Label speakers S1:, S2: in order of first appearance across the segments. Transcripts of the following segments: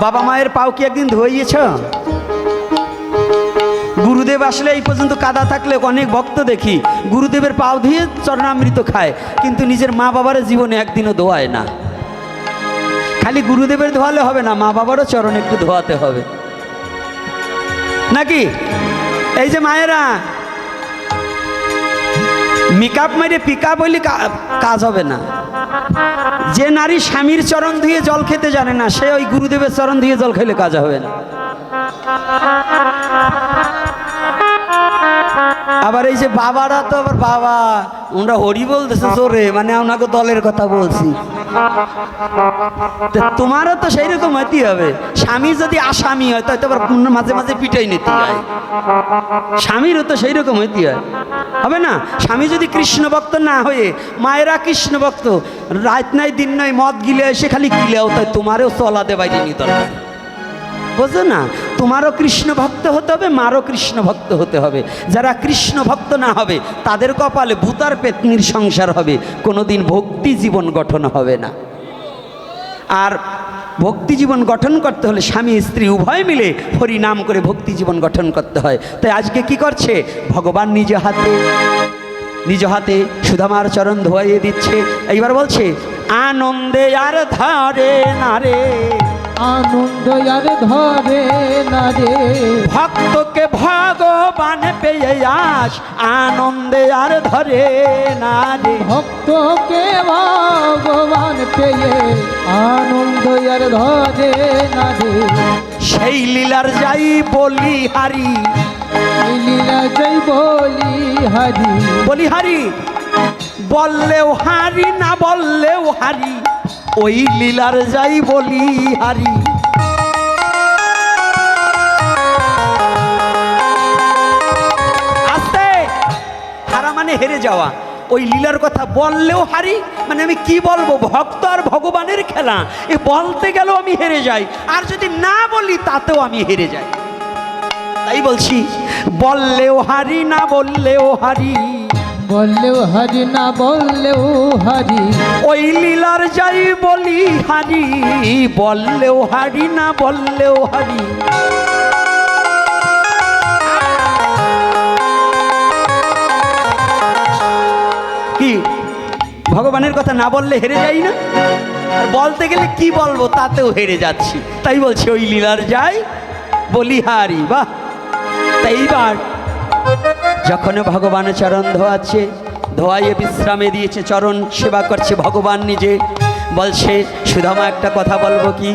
S1: বাবা মায়ের পাও কি একদিন ধুইয়েছ? গুরুদেব আসলে এই পর্যন্ত কাদা থাকলে অনেক ভক্ত দেখি গুরুদেবের পাও ধুয়ে চরণামৃত খায়, কিন্তু নিজের মা বাবার জীবনে একদিনও ধোয়ায় না। খালি গুরুদেবের ধোয়ালে হবে না, মা বাবারও চরণ একটু ধোয়াতে হবে নাকি? এই যে মায়েরা মেকআপ মেরে পিকআপ হইলে কাজ হবে না। যে নারী স্বামীর চরণ ধুয়ে জল খেতে জানে না, সে ওই গুরুদেবের চরণ ধুয়ে জল খেলে কাজ হবে না। আবার এই যে বাবারা তো আবার বাবা ওনারা হরি বলতেছে জোরে, মানে ওনাকে দলের কথা বলছি। তোমারও তো সেই রকম হইতে হবে। স্বামী যদি আসামি হয় তো আবার মাঝে মাঝে পিটাই নিতে হয়, স্বামীরও তো সেই রকম হইতে হয়, হবে না? স্বামী যদি কৃষ্ণ ভক্ত না হয়ে, মায়েরা কৃষ্ণ ভক্ত, রাত নাই দিন নয় মদ গিলে এসে খালি গিলেও, তাই তোমারও চলা দে বাইরে নি দরকার, বুঝো না? তোমারও কৃষ্ণ ভক্ত হতে হবে, মারও কৃষ্ণ ভক্ত হতে হবে। যারা কৃষ্ণ ভক্ত না হবে তাদের কপালে ভূতার পেতনির সংসার হবে, কোনোদিন ভক্তি জীবন গঠন হবে না। আর ভক্তি জীবন গঠন করতে হলে স্বামী স্ত্রী উভয় মিলে হরি নাম করে ভক্তি জীবন গঠন করতে হয়। তাই আজকে কি করছে ভগবান নিজ হাতে সুধামার চরণ ধোয়াইয়ে দিচ্ছে। এইবার বলছে আনন্দে আর ধরে না রে,
S2: আনন্দ আর ধরে না রে,
S1: ভক্তকে ভগবান পেয়ে আস, আনন্দে আর ধরে না রে,
S2: ভক্তকে ভগবান পেয়ে আনন্দ আর ধরে না রে।
S1: সেই লীলার যাই বলি হারি,
S2: এই লীলা জয় বলি হারি,
S1: বলি হারি, বললেও হারি না বললেও হারি, ওই লীলার যাই বলি হারি। আস্তে হারা মানে হেরে যাওয়া, ওই লীলার কথা বললেও হারি মানে আমি কি বলবো, ভক্ত আর ভগবানের খেলা, এ বলতে গেলেও আমি হেরে যাই, আর যদি না বলি তাতেও আমি হেরে যাই। তাই বলছি বললেও হারি না বললেও হারি,
S2: বললেও হারি না বললেও হারি,
S1: ওই লীলার যাই বলি হারি, বললেও হারি না বললেও হারি। কি ভগবানের কথা না বললে হেরে যাই না, আর বলতে গেলে কি বলবো তাতেও হেরে যাচ্ছি। তাই বলছি ওই লীলার যাই বলি হারি। বাহ! তাই এইবার যখন ভগবান চরণ ধোয়াচ্ছে, ধোয়াইয়ে বিশ্রামে দিয়েছে, চরণ সেবা করছে ভগবান নিজে, বলছে সুধামা একটা কথা বলবো কি,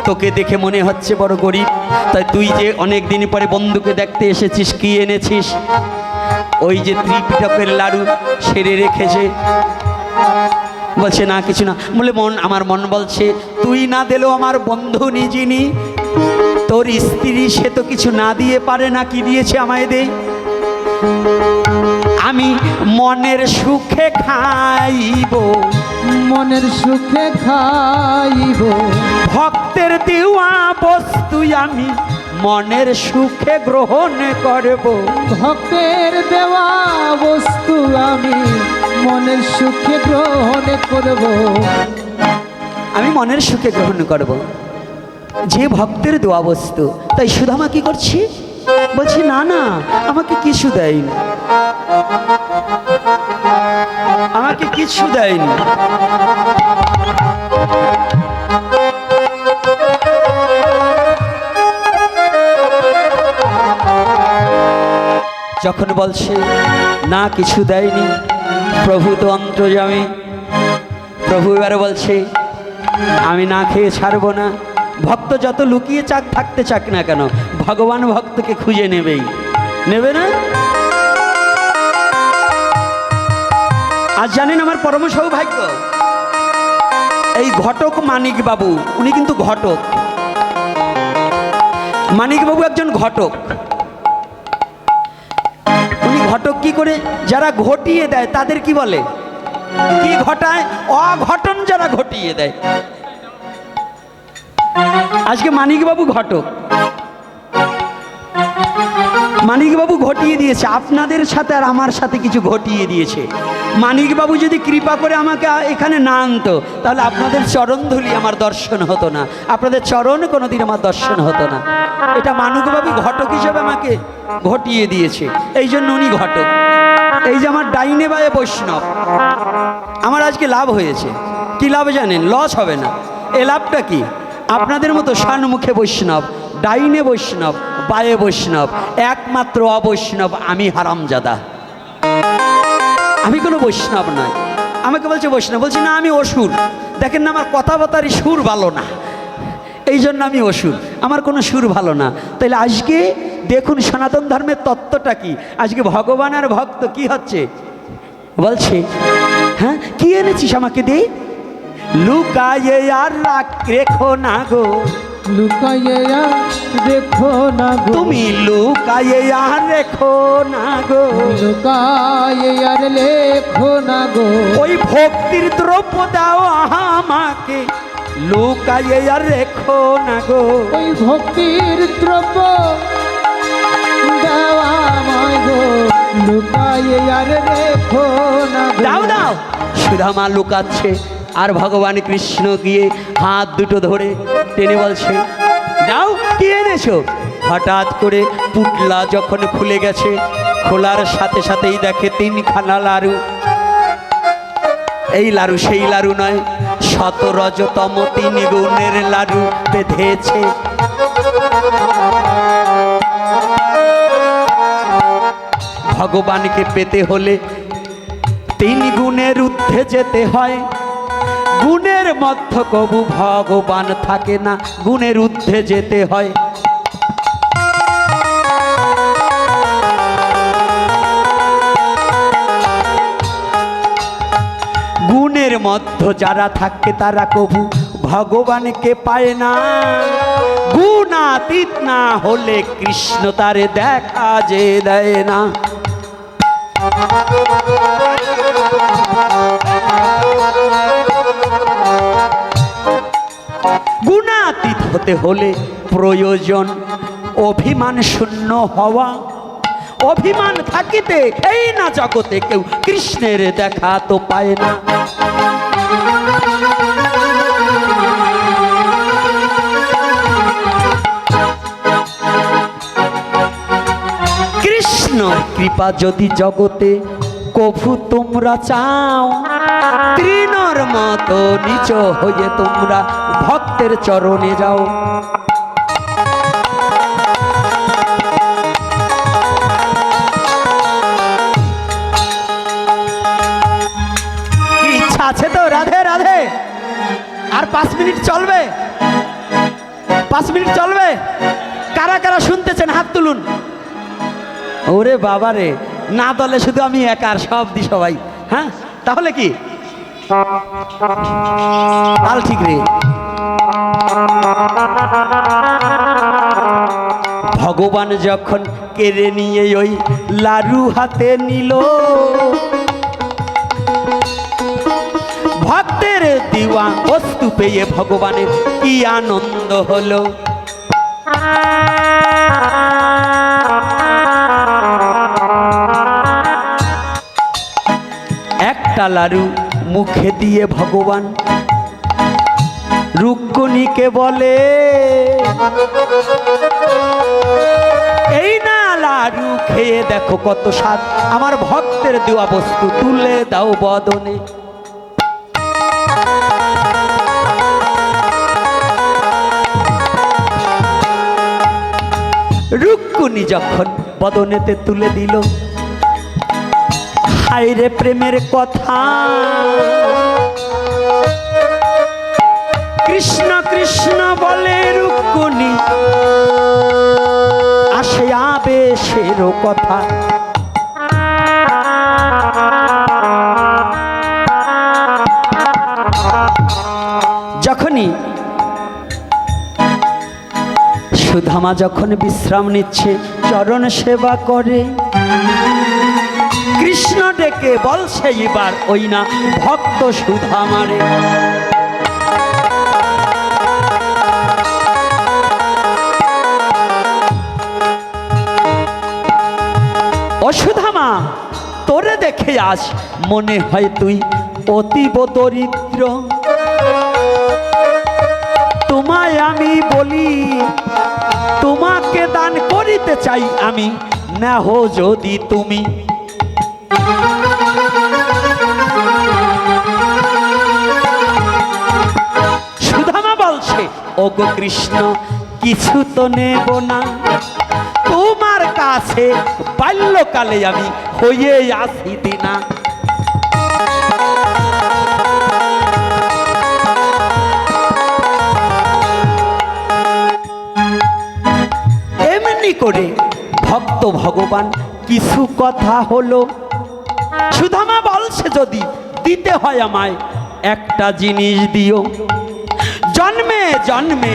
S1: তোকে দেখে মনে হচ্ছে বড় গরিব, তাই তুই যে অনেক দিন পরে বন্ধুকে দেখতে এসেছিস, কি এনেছিস? ওই যে ত্রিপিটকের লাড়ু সেরে রেখেছে। বলছে না কিছু না। বলে আমার মন বলছে তুই না দিলেও আমার বন্ধু নিজিনি, তোর স্ত্রী সে তো কিছু না দিয়ে পারে না, কি দিয়েছে আমায় দে, আমি মনের সুখে খাইব,
S2: মনের সুখে খাইব,
S1: ভক্তের দেওয়া বস্তু আমি মনের সুখে গ্রহণ করব,
S2: ভক্তের দেওয়া বস্তু আমি মনের সুখে গ্রহণ করব,
S1: আমি মনের সুখে গ্রহণ করব যে ভক্তের দেওয়া বস্তু। তাই সুধামা কি করছি, বলছি না না আমাকে কিছু দেয়নি, আমাকে কিছু দেয়নি। যখন বলছে না কিছু দেয়নি, প্রভু তো অন্তর্যামী, প্রভু এবারে বলছে আমি না খেয়ে ছাড়বো না। ভক্ত যত লুকিয়ে থাকতে চাক না কেন, ভগবান ভক্তকে খুঁজে নেবেই, নেবে না? আজ জানেন আমার পরম সৌভাগ্য, এই ঘটক মানিক বাবু, উনি কিন্তু ঘটক, মানিক বাবু একজন ঘটক। উনি ঘটক কি করে, যারা ঘটিয়ে দেয় তাদের কি বলে, কি ঘটায়, অঘটন যারা ঘটিয়ে দেয়। আজকে মানিক বাবু ঘটক। মানিকবাবু ঘটিয়ে দিয়েছে, আপনাদের সাথে আর আমার সাথে কিছু ঘটিয়ে দিয়েছে। মানিকবাবু যদি কৃপা করে আমাকে এখানে না আনতো, তাহলে আপনাদের চরণধুলি আমার দর্শন হতো না, আপনাদের চরণ কোনোদিন আমার দর্শন হতো না। এটা মানিকবাবু ঘটক হিসেবে আমাকে ঘটিয়ে দিয়েছে, এই জন্য উনি ঘটক। এই যে আমার ডাইনে বায়ে বৈষ্ণব, আমার আজকে লাভ হয়েছে। কি লাভ জানেন? লস হবে না। এ লাভটা কি? আপনাদের মতো সম্মুখে বৈষ্ণব, ডাইনে বৈষ্ণব, বায়ে বৈষ্ণব, একমাত্র অবৈষ্ণব আমি হারামজাদা। আমি কোনো বৈষ্ণব নয়। আমাকে বলছে বৈষ্ণব, বলছি না আমি অসুর। দেখেন না আমার কথাবার্তারই সুর ভালো না, এই জন্য আমি অসুর, আমার কোনো সুর ভালো না। তাহলে আজকে দেখুন সনাতন ধর্মের তত্ত্বটা কি। আজকে ভগবান আর ভক্ত কি হচ্ছে বলছে, হ্যাঁ কি এনেছিস আমাকে দে, লুকায়ে আর রেখো না গো,
S2: লুকাইয়া দেখো না গো,
S1: তুমি লুকায়ে আর রেখো না গো,
S2: লুকাইয়া লেখো না গো,
S1: ওই ভক্তির দ্রব্য দাও আমাকে, লুকায়ে আর রেখো না গো,
S2: ওই ভক্তির দ্রব্য দেওয়া আমায় গো, লুকাইয়া রেখো না গো।
S1: দাও দাও। সুদামা লুকাচ্ছে, আর ভগবান কৃষ্ণ গিয়ে হাত দুটো ধরে টেনে বলছে দাও, কি এনেছো? হঠাৎ করে পুটলা যখন খুলে গেছে, খোলার সাথে সাথেই দেখে 3খানা লাড়ু। এই লাড়ু সেই লাড়ু নয়, 17তম 3 গুণের লাড়ু বেঁধেছে। ভগবানকে পেতে হলে 3 গুণের ঊর্ধ্বে যেতে হয়। গুণের মধ্য কবু ভগবান থাকে না, গুণের ঊর্ধ্বে যেতে হয়। গুণের মধ্য যারা থাকে তারা কবু ভগবানকে পায় না। গুণাতীত না হলে কৃষ্ণ তারে দেখা যে দেয় না। গুণাতীত হতে হলে প্রয়োজন অভিমান শূন্য হওয়া। অভিমান থাকিতে এই না জগতে কেউ কৃষ্ণের দেখা তো পায় না। কৃষ্ণর কৃপা যদি জগতে কভু তোমরা চাও, তৃণর মতো নিচ হয়ে তোমরা ভক্তের চরণে যাও। ইচ্ছা আছে তো? রাধে রাধে। আর 5 মিনিট চলবে, 5 মিনিট চলবে। কারা কারা শুনতেছেন হাত তুলুন। ওরে বাবা রে, না দলে শুধু আমি একা, আর সব দি সবাই। হ্যাঁ তাহলে কি তাল ঠিক রে। ভগবান যখন কেড়ে নিয়ে ওই লাড়ু হাতে নিল, ভক্তের দিওয়া বস্তু পেয়ে ভগবানের কি আনন্দ হলো। একটা লাড়ু মুখে দিয়ে ভগবান রুক্মিণীকে বলে, এই না লাড়ু খেয়ে দেখো কত স্বাদ, আমার ভক্তের দেওয়া বস্তু তুলে দাও বদনে। রুক্মিণী যখন বদনেতে তুলে দিল, হায় রে প্রেমের কথা, কৃষ্ণ কৃষ্ণ বলে রুক্মিণী, আসে আবেশের কথা। যখনই সুধামা যখন বিশ্রাম নিচ্ছে, চরণ সেবা করে, কৃষ্ণ ডেকে বলছে এবার ওই না ভক্ত সুধামারে। করে দেখে আস, মনে হয় তুই অতীব দরিদ্র। তোমায় আমি বলি, তোমাকে দান করিতে চাই আমি, নেহ যদি তুমি। সুদামা বলছে, ওগো কৃষ্ণ কিছু তো নেব না, তোমার কাছে বাল্যকালে আমি হয়ে আসি দিনা। এমনি করে ভক্ত ভগবান কিছু কথা হলো। সুদামা বলছে, যদি দিতে হয় আমায় একটা জিনিস দিও, জন্মে জন্মে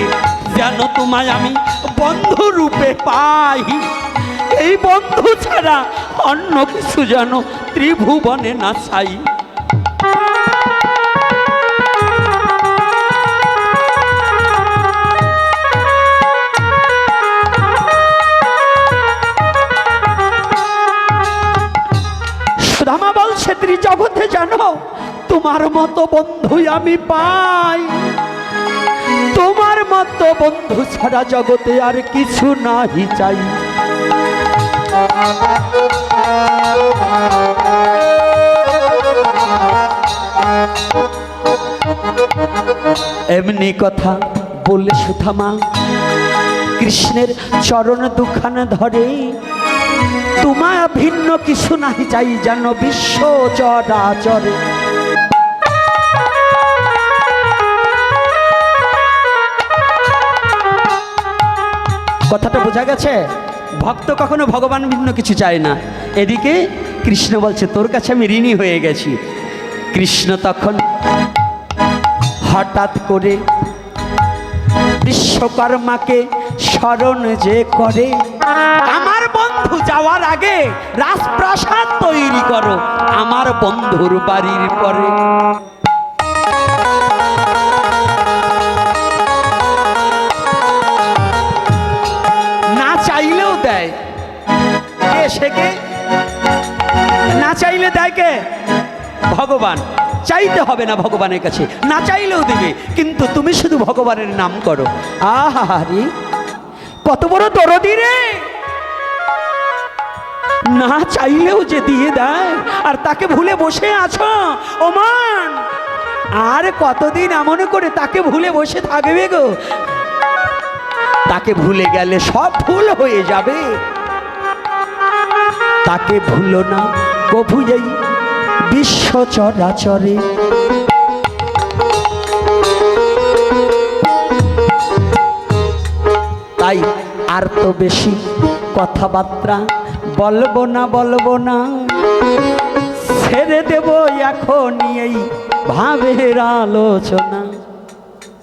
S1: যেন তোমায় আমি বন্ধু রূপে পাই, এই বন্ধু ছাড়া অন্য কিছু যেন ত্রিভুবনে না চাই। সুদামা বলছে, ত্রিজগতে জানো তোমার মতো বন্ধু আমি পাই, তোমার মতো বন্ধু ছাড়া জগতে আর কিছু নাহি চাই। এমনি কথা বলে সুদামা কৃষ্ণের চরণ দুখানা ধরে, তোমায় ভিন্ন কিছু নাহি চাই, যেন বিশ্ব চরাচরে। কথাটা বোঝা গেছে? ভক্ত কখনো ভগবান ভিন্ন কিছু চায় না। এদিকে কৃষ্ণ বলছে, তোর কাছে আমি ঋণী হয়ে গেছি। কৃষ্ণ তখন হঠাৎ করে বিশ্বকর্মাকে স্মরণ যে করে, আমার বন্ধু যাওয়ার আগে রাজপ্রাসাদ তৈরি করো আমার বন্ধুর বাড়ির পরে। না চাইলেও দেয় কে? সে কে? না চাইলে দেয় কে? ভগবান। চাইতে হবে না ভগবানের কাছে, না চাইলেও দেবে, কিন্তু তুমি শুধু ভগবানের নাম করো। আহারে কত বড় দরদি রে! না চাইলেও যে দিয়ে দেয়, আর তাকে ভুলে বসে আছো ওমান। আর কতদিন এমন করে তাকে ভুলে বসে থাকবে গো? তাকে ভুলে গেলে সব ভুল হয়ে যাবে। তাকে ভুলো না প্রভু এই বিশ্ব চরাচরে। তাই আর তো বেশি কথাবার্তা বলবো না, ছেড়ে দেব এখনই এই ভাবের আলোচনা।